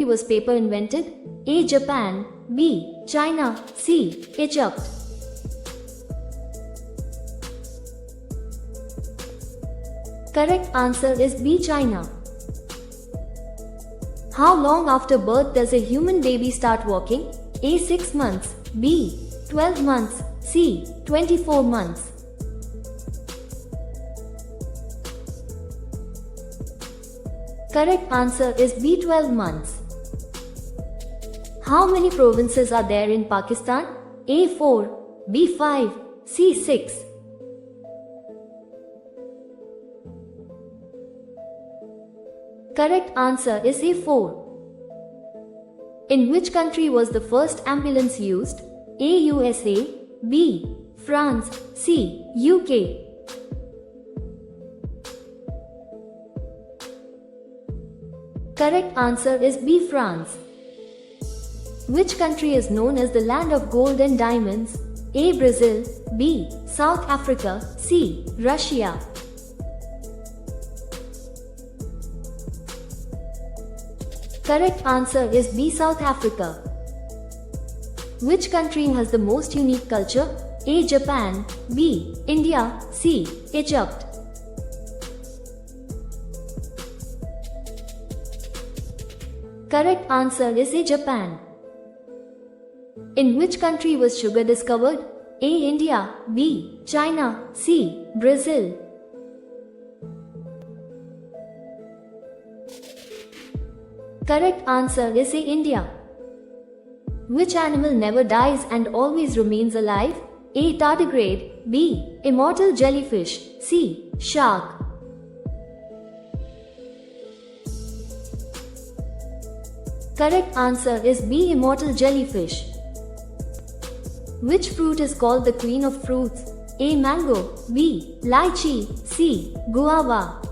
was paper invented? A. Japan, B. China, C. Egypt. Correct answer is B. China. How long after birth does a human baby start walking? A. 6 months, B. 12 months, C. 24 months. Correct answer is B. 12 months. How many provinces are there in Pakistan? A. 4, B. 5, C. 6. Correct answer is A. 4. In which country was the first ambulance used? A. USA, B. France, C. UK. Correct answer is B. France. Which country is known as the land of gold and diamonds? A. Brazil, B. South Africa, C. Russia. Correct answer is B. South Africa. Which country has the most unique culture? A. Japan, B. India, C. Egypt. Correct answer is A. Japan. In which country was sugar discovered? A. India, B. China, C. Brazil. Correct answer is A. India. Which animal never dies and always remains alive? A. Tardigrade, B. Immortal jellyfish, C. Shark. Correct answer is B. Immortal jellyfish. Which fruit is called the queen of fruits? A. Mango, B. Lychee, C. Guava.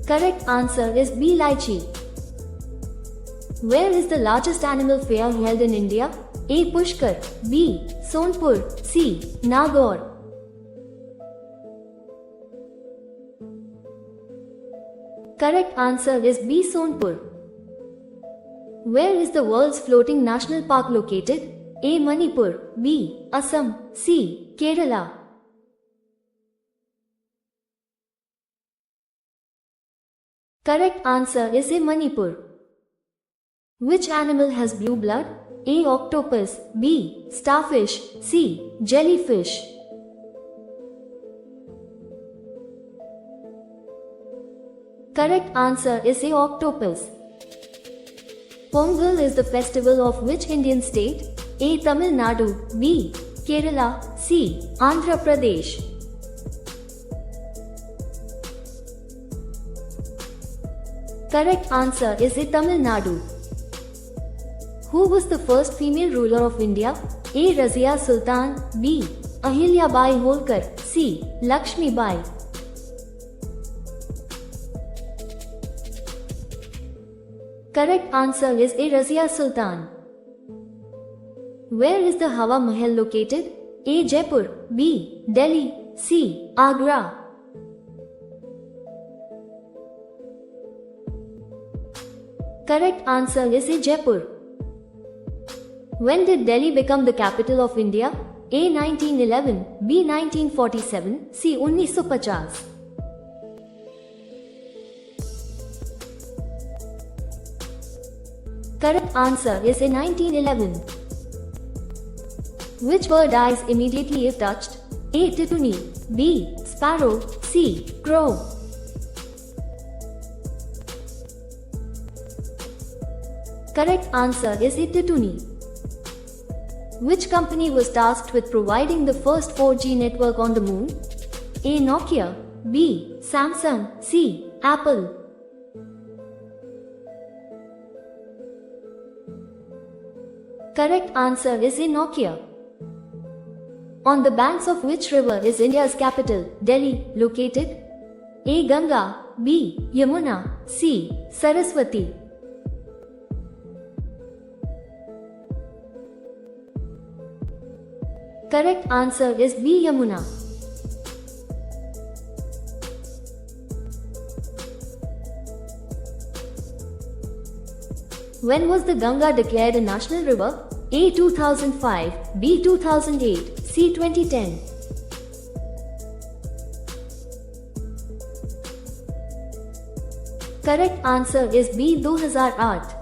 Correct answer is B. Lychee. Where is the largest animal fair held in India? A. Pushkar, B. Sonpur, C. Nagaur. Correct answer is B. Sonpur. Where is the world's floating national park located? A. Manipur, B. Assam, C. Kerala. Correct answer is A. Manipur. Which animal has blue blood? A. Octopus, B. Starfish, C. Jellyfish. Correct answer is A. Octopus. Pongal is the festival of which Indian state? A. Tamil Nadu, B. Kerala, C. Andhra Pradesh. Correct answer is A. Tamil Nadu. Who was the first female ruler of India? A. Razia Sultan, B. Ahilya Bai Holkar, C. Lakshmi Bai. Correct answer is A. Razia Sultan. Where is the Hawa Mahal located? A. Jaipur, B. Delhi, C. Agra. Correct answer is A. Jaipur. When did Delhi become the capital of India? A. 1911, B. 1947, C. 1950. Correct answer is A. 1911. Which bird dies immediately if touched? A. Tituni, B. Sparrow, C. Crow. Correct answer is A. Tituni. Which company was tasked with providing the first 4G network on the moon? A. Nokia, B. Samsung, C. Apple. Correct answer is A. Nokia. On the banks of which river is India's capital, Delhi, located? A. Ganga, B. Yamuna, C. Saraswati. Correct answer is B. Yamuna. When was the Ganga declared a national river? A. 2005, B. 2008, C. 2010. Correct answer is B. 2008.